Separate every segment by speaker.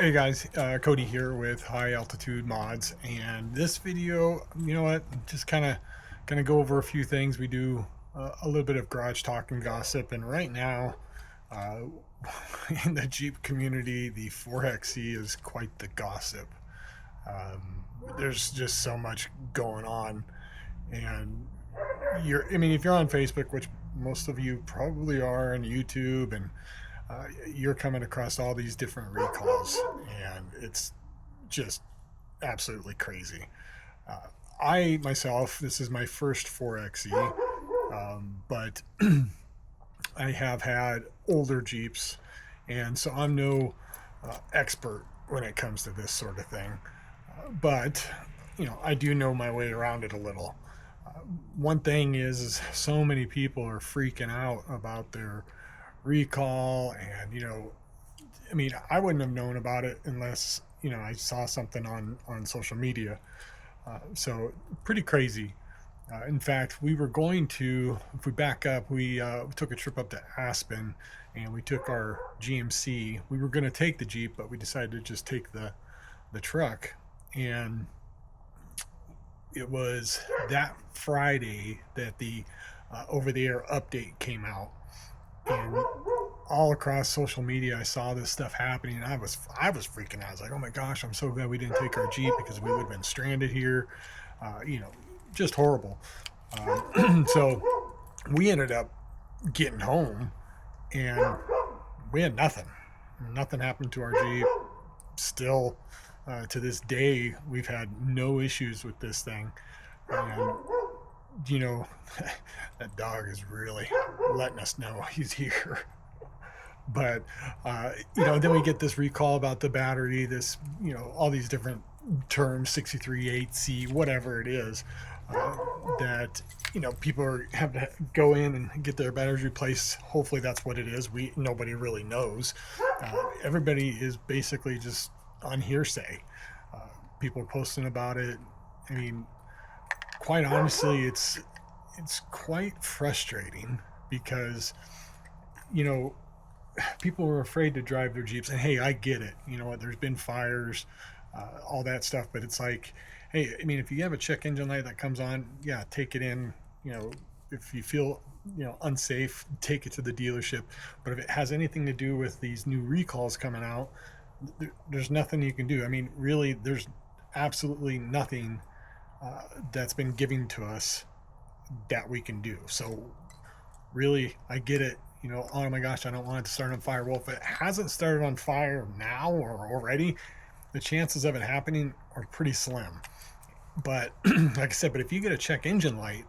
Speaker 1: Hey guys, Cody here with High Altitude Mods, and this video, you know what, just kind of go over a few things. We do a little bit of garage talk and gossip, and right now, uh, in the Jeep community, the 4XE is quite the gossip. There's just so much going on, and I mean, if you're on Facebook, which most of you probably are, and YouTube, and you're coming across all these different recalls, and it's just absolutely crazy. Uh, I myself, this is my first 4XE, but I have had older Jeeps, and so I'm no expert when it comes to this sort of thing. But I do know my way around it a little. One thing is so many people are freaking out about their recall, and I mean, I wouldn't have known about it unless I saw something on social media. So pretty crazy. In fact, we were going to, if we back up, we took a trip up to Aspen, and we took our GMC. We were going to take the Jeep, but we decided to just take the truck. And it was that Friday that the over-the-air update came out, and all across social media I saw this stuff happening, and I was freaking out. I was like, oh my gosh, I'm so glad we didn't take our Jeep, because we would have been stranded here. Just horrible. So we ended up getting home, and we had nothing happened to our Jeep. Still, to this day, we've had no issues with this thing. And that dog is really letting us know he's here. But then we get this recall about the battery, this, all these different terms, 63.8C, whatever it is, that people have to go in and get their batteries replaced. Hopefully that's what it is. Nobody really knows. Everybody is basically just on hearsay. People are posting about it. I mean, quite honestly, it's quite frustrating, because people were afraid to drive their Jeeps. And hey, I get it. You know what? There's been fires, all that stuff. But it's like, hey, I mean, if you have a check engine light that comes on, yeah, take it in. If you feel unsafe, take it to the dealership. But if it has anything to do with these new recalls coming out, there's nothing you can do. I mean, really, there's absolutely nothing that's been given to us that we can do. So really, I get it. Oh my gosh, I don't want it to start on fire. Well, if it hasn't started on fire now or already, the chances of it happening are pretty slim. But like I said, but if you get a check engine light,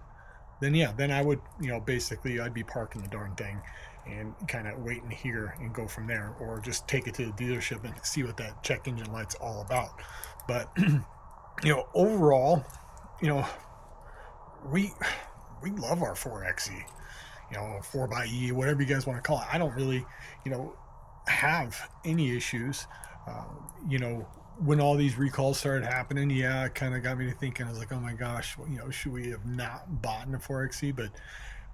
Speaker 1: then yeah, then I would, basically I'd be parking the darn thing and kind of waiting here and go from there, or just take it to the dealership and see what that check engine light's all about. But overall, we love our 4XE, 4xE, whatever you guys want to call it. I don't really, have any issues. When all these recalls started happening, yeah, it kind of got me to thinking. I was like, oh my gosh, should we have not bought a 4XE? But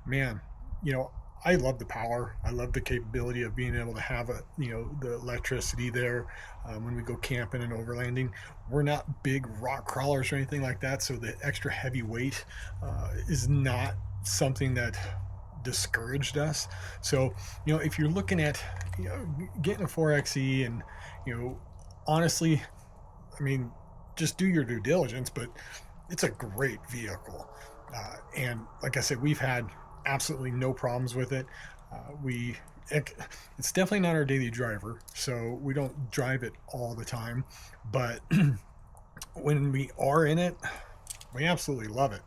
Speaker 1: man, I love the power. I love the capability of being able to have the electricity there when we go camping and overlanding. We're not big rock crawlers or anything like that, so the extra heavy weight is not something that discouraged us. So if you're looking at getting a 4XE, and honestly, I mean, just do your due diligence, but it's a great vehicle. And like I said, we've had absolutely no problems with it. It's definitely not our daily driver, so we don't drive it all the time. But when we are in it, we absolutely love it.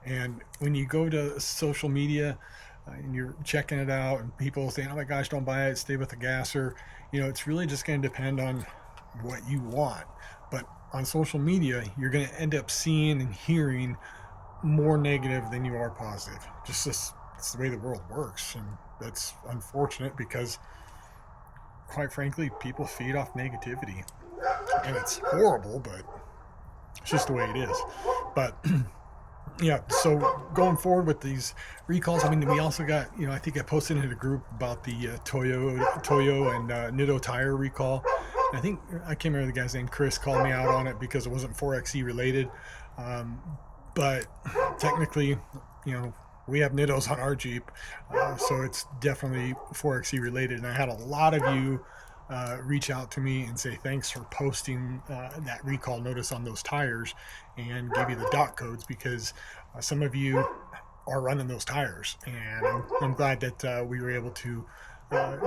Speaker 1: And when you go to social media, and you're checking it out, and people saying, oh my gosh, don't buy it, stay with the gasser, it's really just going to depend on what you want. But on social media, you're going to end up seeing and hearing more negative than you are positive. It's the way the world works, and that's unfortunate, because quite frankly, people feed off negativity, and it's horrible, but it's just the way it is. But yeah, so going forward with these recalls, I mean, we also got, I think I posted in a group about the Toyo and Nitto tire recall. I think I can't remember the guy's name. Chris called me out on it because it wasn't 4xe related, um, but technically, you know, we have Nittos on our Jeep, so it's definitely 4xe related. And I had a lot of you reach out to me and say thanks for posting that recall notice on those tires and give you the dot codes, because some of you are running those tires, and I'm glad that we were able to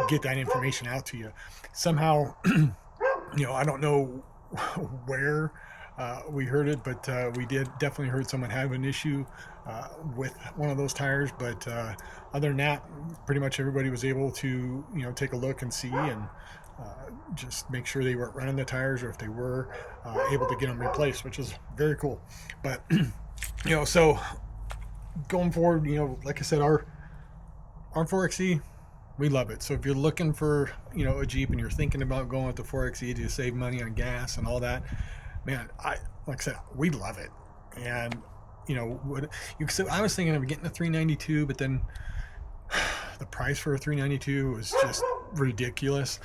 Speaker 1: get that information out to you somehow. You know, I don't know where we heard it, but we did definitely heard someone have an issue with one of those tires. But other than that, pretty much everybody was able to, you know, take a look and see, and just make sure they weren't running the tires, or if they were, able to get them replaced, which is very cool. But you know, so going forward, you know, like I said, our 4xe, we love it. So if you're looking for, you know, a Jeep and you're thinking about going with the 4xe to save money on gas and all that, man, like I said, we love it. And you know what you said, I was thinking of getting a 392, but then the price for a 392 was just ridiculous,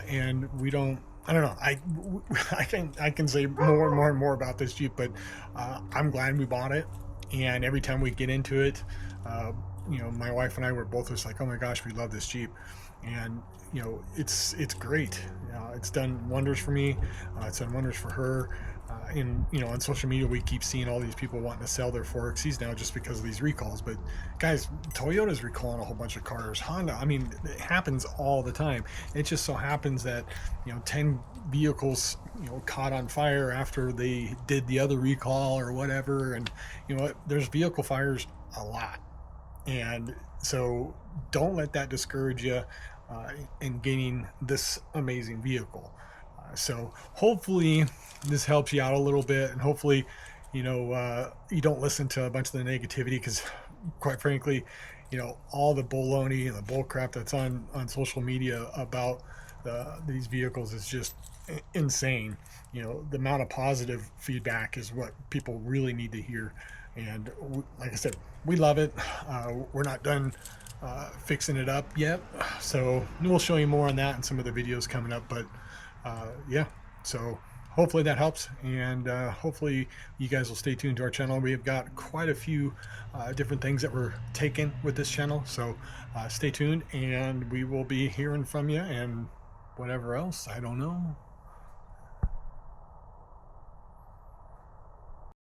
Speaker 1: and we don't. I don't know. I can say more and more and more about this Jeep, but I'm glad we bought it. And every time we get into it, you know, my wife and I were both just like, oh my gosh, we love this Jeep. And you know, it's great. It's done wonders for me. It's done wonders for her. And you know, on social media, we keep seeing all these people wanting to sell their 4xes now just because of these recalls. But guys, Toyota's recalling a whole bunch of cars. Honda, I mean, it happens all the time. It just so happens that, you know, 10 vehicles, you know, caught on fire after they did the other recall or whatever. And you know what? There's vehicle fires a lot. And so don't let that discourage you in gaining this amazing vehicle. So hopefully this helps you out a little bit, and hopefully, you know, you don't listen to a bunch of the negativity, because quite frankly, you know, all the baloney and the bull crap that's on social media about these vehicles is just insane. You know, the amount of positive feedback is what people really need to hear. And like I said, we love it. We're not done fixing it up yet, so we'll show you more on that in some of the videos coming up. But yeah, so hopefully that helps, and hopefully you guys will stay tuned to our channel. We've got quite a few different things that we're taking with this channel, so stay tuned, and we will be hearing from you, and whatever else, I don't know.